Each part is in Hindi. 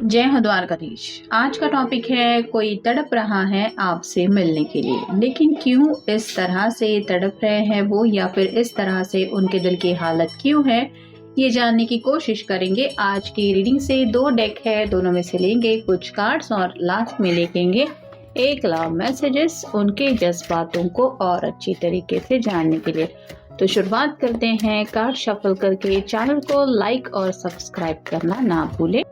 जय हो द्वारकाधीश। आज का टॉपिक है कोई तड़प रहा है आपसे मिलने के लिए, लेकिन क्यों इस तरह से तड़प रहे हैं वो, या फिर इस तरह से उनके दिल की हालत क्यों है, ये जानने की कोशिश करेंगे। आज की रीडिंग से 2 डेक है, दोनों में से लेंगे कुछ कार्ड्स और लास्ट में लिखेंगे एक लव मैसेजेस उनके जज्बातों को और अच्छी तरीके से जानने के लिए। तो शुरुआत करते हैं कार्ड शफल करके। चैनल को लाइक और सब्सक्राइब करना ना भूलें।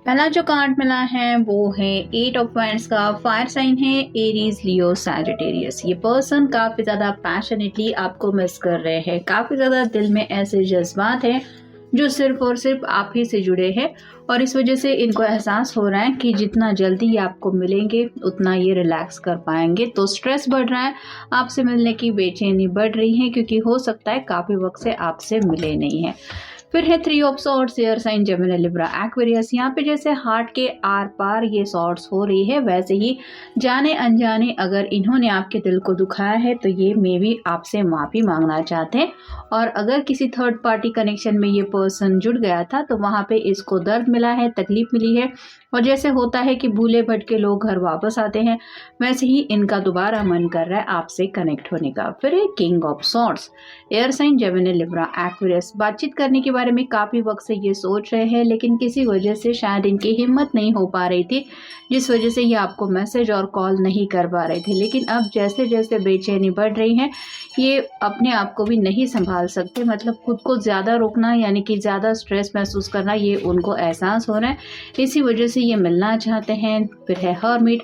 पहला जो कार्ड मिला है वो है 8 ऑफ वांड्स का। फायर साइन है एरीज, लियो, सैजिटेरियस। ये पर्सन काफी ज्यादा पैशनेटली आपको मिस कर रहे हैं। काफी ज्यादा दिल में ऐसे जज्बात हैं जो सिर्फ और सिर्फ आप ही से जुड़े हैं, और इस वजह से इनको एहसास हो रहा है कि जितना जल्दी ये आपको मिलेंगे उतना ये रिलैक्स कर पाएंगे। तो स्ट्रेस बढ़ रहा है, आपसे मिलने की बेचैनी बढ़ रही है, क्योंकि हो सकता है काफी वक्त से आपसे मिले नहीं है। फिर है 3 of swords, air sign Gemini, Libra, Aquarius. यहाँ पे जैसे हार्ट के आर पार ये सॉर्ड्स हो रही है, वैसे ही जाने अनजाने अगर इन्होंने आपके दिल को दुखाया है तो ये मे भी आपसे माफ़ी मांगना चाहते हैं। और अगर किसी थर्ड पार्टी कनेक्शन में ये पर्सन जुड़ गया था तो वहाँ पे इसको दर्द मिला है, तकलीफ मिली है, और जैसे होता है कि भूले भटके लोग घर वापस आते हैं, वैसे ही इनका दोबारा मन कर रहा है आपसे कनेक्ट होने का। फिर है king of swords, air sign Gemini, Libra, Aquarius. बातचीत करने के बारे में काफ़ी वक्त से ये सोच रहे हैं, लेकिन किसी वजह से शायद इनकी हिम्मत नहीं हो पा रही थी, जिस वजह से ये आपको मैसेज और कॉल नहीं कर पा रहे थे। लेकिन अब जैसे जैसे बेचैनी बढ़ रही है, ये अपने आप को भी नहीं संभाल सकते, मतलब खुद को ज़्यादा रोकना, यानी कि ज़्यादा स्ट्रेस महसूस करना, ये उनको एहसास हो रहा है। इसी वजह से ये मिलना चाहते हैं। फिर है हर्मिट,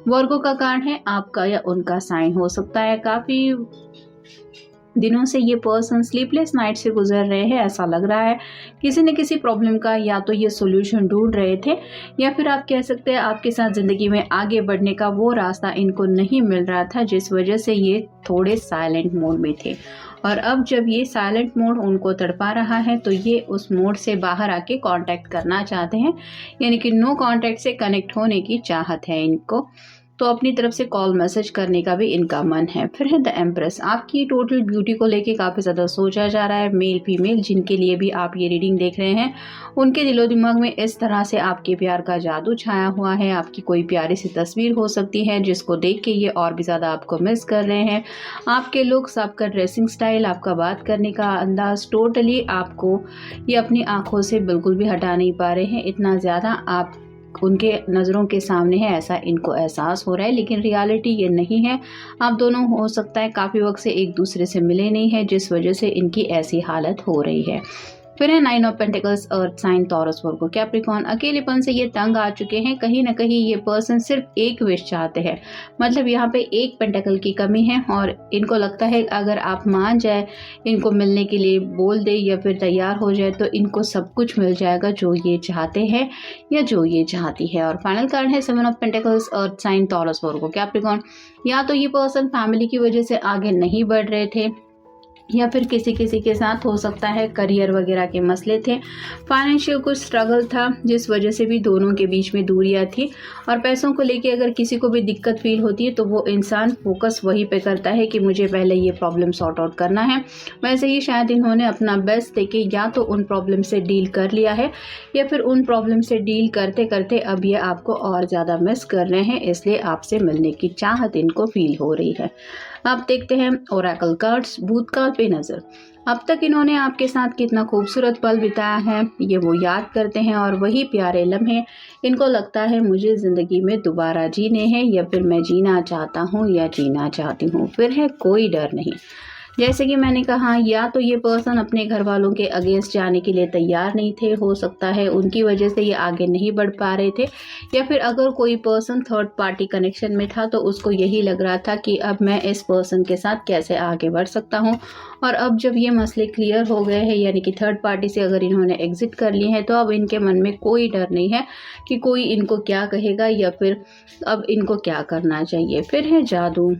वर्गो का कार्ड है, आपका या उनका साइन हो सकता है। काफ़ी दिनों से ये पर्सन स्लीपलेस नाइट से गुजर रहे हैं, ऐसा लग रहा है। किसी न किसी प्रॉब्लम का या तो ये सोल्यूशन ढूंढ रहे थे, या फिर आप कह सकते हैं आपके साथ ज़िंदगी में आगे बढ़ने का वो रास्ता इनको नहीं मिल रहा था, जिस वजह से ये थोड़े साइलेंट मोड में थे। और अब जब ये साइलेंट मोड उनको तड़पा रहा है तो ये उस मोड से बाहर आके कांटेक्ट करना चाहते हैं, यानी कि नो कांटेक्ट से कनेक्ट होने की चाहत है इनको। तो अपनी तरफ से कॉल मैसेज करने का भी इनका मन है। फिर है द एम्प्रेस, आपकी टोटल ब्यूटी को लेके काफ़ी ज़्यादा सोचा जा रहा है। मेल फीमेल जिनके लिए भी आप ये रीडिंग देख रहे हैं, उनके दिलो दिमाग में इस तरह से आपके प्यार का जादू छाया हुआ है। आपकी कोई प्यारी सी तस्वीर हो सकती है जिसको देख के ये और भी ज़्यादा आपको मिस कर रहे हैं। आपके लुक्स, आपका ड्रेसिंग स्टाइल, आपका बात करने का अंदाज, टोटली आपको ये अपनी आंखों से बिल्कुल भी हटा नहीं पा रहे हैं। इतना ज़्यादा आप उनके नज़रों के सामने है, ऐसा इनको एहसास हो रहा है, लेकिन रियलिटी ये नहीं है। आप दोनों हो सकता है काफ़ी वक्त से एक दूसरे से मिले नहीं है, जिस वजह से इनकी ऐसी हालत हो रही है। फिर है 9 of pentacles, earth sign, Taurus, Virgo, Capricorn. अकेलेपन से ये तंग आ चुके हैं। कहीं ना कहीं ये पर्सन सिर्फ एक विश चाहते हैं, मतलब यहाँ पे एक पेंटिकल की कमी है, और इनको लगता है अगर आप मान जाए, इनको मिलने के लिए बोल दे या फिर तैयार हो जाए, तो इनको सब कुछ मिल जाएगा जो ये चाहते हैं या जो ये चाहती है। और फाइनल कार्ड है 7 of pentacles, earth sign, Taurus, Virgo, Capricorn. या तो ये पर्सन फैमिली की वजह से आगे नहीं बढ़ रहे थे, या फिर किसी किसी के साथ हो सकता है करियर वगैरह के मसले थे, फाइनेंशियल कुछ स्ट्रगल था जिस वजह से भी दोनों के बीच में दूरियां थी। और पैसों को लेके अगर किसी को भी दिक्कत फील होती है तो वो इंसान फोकस वहीं पे करता है कि मुझे पहले ये प्रॉब्लम सॉर्ट आउट करना है। वैसे ही शायद इन्होंने अपना बेस्ट देके या तो उन प्रॉब्लम से डील कर लिया है या फिर उन प्रॉब्लम से डील करते करते अब ये आपको और ज़्यादा मिस कर रहे हैं, इसलिए आपसे मिलने की चाहत इनको फील हो रही है। अब देखते हैं ओरेकल कार्ड्स भूतकाल पे नज़र। अब तक इन्होंने आपके साथ कितना खूबसूरत पल बिताया है ये वो याद करते हैं और वही प्यारे लम्हे इनको लगता है मुझे ज़िंदगी में दोबारा जीने हैं या फिर मैं जीना चाहता हूँ या जीना चाहती हूँ। फिर है कोई डर नहीं। जैसे कि मैंने कहा, या तो ये पर्सन अपने घर वालों के अगेंस्ट जाने के लिए तैयार नहीं थे, हो सकता है उनकी वजह से ये आगे नहीं बढ़ पा रहे थे, या फिर अगर कोई पर्सन थर्ड पार्टी कनेक्शन में था तो उसको यही लग रहा था कि अब मैं इस पर्सन के साथ कैसे आगे बढ़ सकता हूँ। और अब जब ये मसले क्लियर हो गए हैं, यानी कि थर्ड पार्टी से अगर इन्होंने एग्जिट कर लिए हैं, तो अब इनके मन में कोई डर नहीं है कि कोई इनको क्या कहेगा या फिर अब इनको क्या करना चाहिए। फिर है जादू।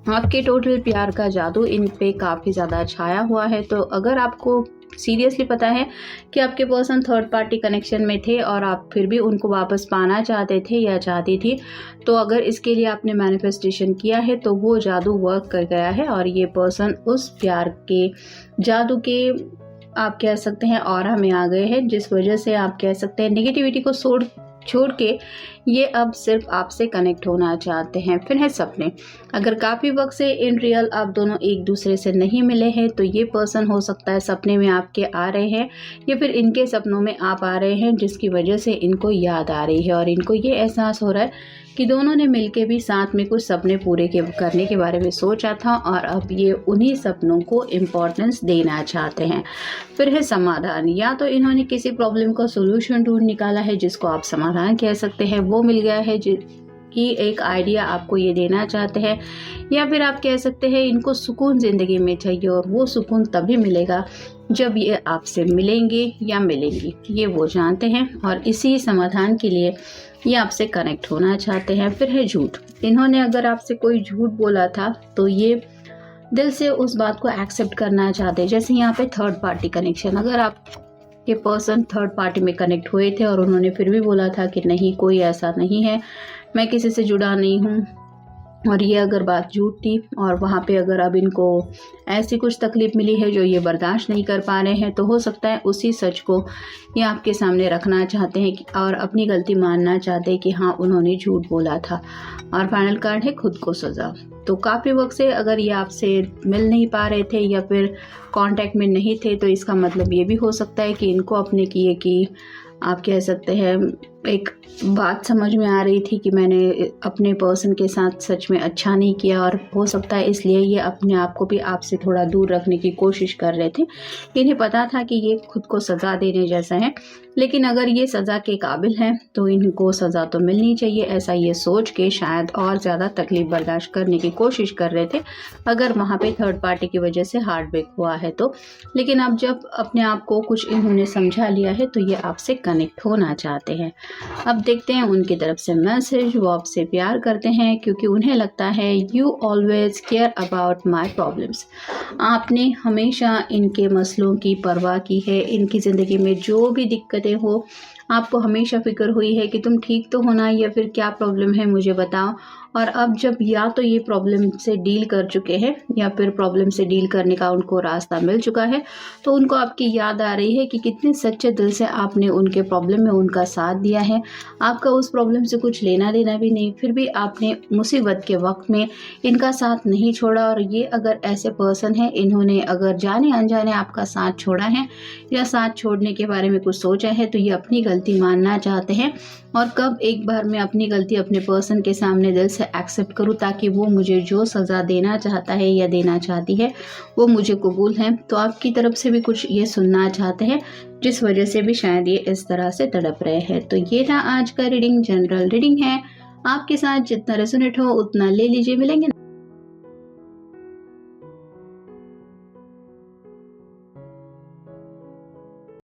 आपके टोटल प्यार का जादू इन पे काफ़ी ज़्यादा छाया हुआ है। तो अगर आपको सीरियसली पता है कि आपके पर्सन थर्ड पार्टी कनेक्शन में थे और आप फिर भी उनको वापस पाना चाहते थे या चाहती थी, तो अगर इसके लिए आपने मैनिफेस्टेशन किया है तो वो जादू वर्क कर गया है और ये पर्सन उस प्यार के जादू के आप कह सकते हैं ऑरा में आ गए हैं, जिस वजह से आप कह सकते हैं नेगेटिविटी को छोड़ के ये अब सिर्फ आपसे कनेक्ट होना चाहते हैं। फिर है सपने। अगर काफ़ी वक्त से इन रियल आप दोनों एक दूसरे से नहीं मिले हैं तो ये पर्सन हो सकता है सपने में आपके आ रहे हैं या फिर इनके सपनों में आप आ रहे हैं, जिसकी वजह से इनको याद आ रही है और इनको ये एहसास हो रहा है कि दोनों ने मिलके भी साथ में कुछ सपने पूरे करने के बारे में सोचा था और अब ये उन्हीं सपनों को इम्पोर्टेंस देना चाहते हैं। फिर है समाधान। या तो इन्होंने किसी प्रॉब्लम का सोल्यूशन ढूंढ निकाला है जिसको आप समाधान कह सकते हैं, वो मिल गया है कि एक आइडिया आपको ये देना चाहते हैं, या फिर आप कह सकते हैं इनको सुकून ज़िंदगी में चाहिए और वो सुकून तभी मिलेगा जब ये आपसे मिलेंगे या मिलेंगी, ये वो जानते हैं और इसी समाधान के लिए ये आपसे कनेक्ट होना चाहते हैं। फिर है झूठ। इन्होंने अगर आपसे कोई झूठ बोला था तो ये दिल से उस बात को एक्सेप्ट करना चाहते हैं। जैसे यहाँ पे थर्ड पार्टी कनेक्शन, अगर आप के पर्सन थर्ड पार्टी में कनेक्ट हुए थे और उन्होंने फिर भी बोला था कि नहीं कोई ऐसा नहीं है, मैं किसी से जुड़ा नहीं हूँ, और ये अगर बात झूठ थी और वहाँ पे अगर अब इनको ऐसी कुछ तकलीफ़ मिली है जो ये बर्दाश्त नहीं कर पा रहे हैं, तो हो सकता है उसी सच को ये आपके सामने रखना चाहते हैं और अपनी गलती मानना चाहते हैं कि हाँ उन्होंने झूठ बोला था। और फाइनल कार्ड है खुद को सज़ा। तो काफ़ी वक्त से अगर ये आपसे मिल नहीं पा रहे थे या फिर कांटेक्ट में नहीं थे, तो इसका मतलब ये भी हो सकता है कि इनको अपने किए कि आप कह सकते हैं एक बात समझ में आ रही थी कि मैंने अपने पर्सन के साथ सच में अच्छा नहीं किया, और हो सकता है इसलिए ये अपने आप को भी आपसे थोड़ा दूर रखने की कोशिश कर रहे थे। इन्हें पता था कि ये खुद को सज़ा देने जैसा है, लेकिन अगर ये सज़ा के काबिल हैं तो इनको सज़ा तो मिलनी चाहिए, ऐसा ये सोच के शायद और ज़्यादा तकलीफ़ बर्दाश्त करने की कोशिश कर रहे थे अगर वहाँ पे थर्ड पार्टी की वजह से हार्ट ब्रेक हुआ है तो। लेकिन अब जब अपने आप को कुछ इन्होंने समझा लिया है तो ये आपसे कनेक्ट होना चाहते हैं। अब देखते हैं उनकी तरफ से मैसेज। वो आपसे प्यार करते हैं क्योंकि उन्हें लगता है you always care about my problems. आपने हमेशा इनके मसलों की परवाह की है, इनकी ज़िंदगी में जो भी दिक्कतें हो आपको हमेशा फिक्र हुई है कि तुम ठीक तो होना, या फिर क्या प्रॉब्लम है मुझे बताओ। और अब जब या तो ये प्रॉब्लम से डील कर चुके हैं या फिर प्रॉब्लम से डील करने का उनको रास्ता मिल चुका है, तो उनको आपकी याद आ रही है कि कितने सच्चे दिल से आपने उनके प्रॉब्लम में उनका साथ दिया है। आपका उस प्रॉब्लम से कुछ लेना देना भी नहीं, फिर भी आपने मुसीबत के वक्त में इनका साथ नहीं छोड़ा। और ये अगर ऐसे पर्सन है, इन्होंने अगर जाने अनजाने आपका साथ छोड़ा है या साथ छोड़ने के बारे में कुछ सोचा है, तो ये अपनी गलती मानना चाहते हैं। और कब एक बार मैं अपनी गलती अपने पर्सन के सामने दिल से एक्सेप्ट करूं ताकि वो मुझे जो सज़ा देना चाहता है या देना चाहती है वो मुझे कबूल है। तो आपकी तरफ से भी कुछ ये सुनना चाहते हैं, जिस वजह से भी शायद ये इस तरह से तड़प रहे हैं। तो ये था आज का रीडिंग, जनरल रीडिंग है। आपके साथ जितना रेजोनेट हो उतना ले लीजिए। मिलेंगे।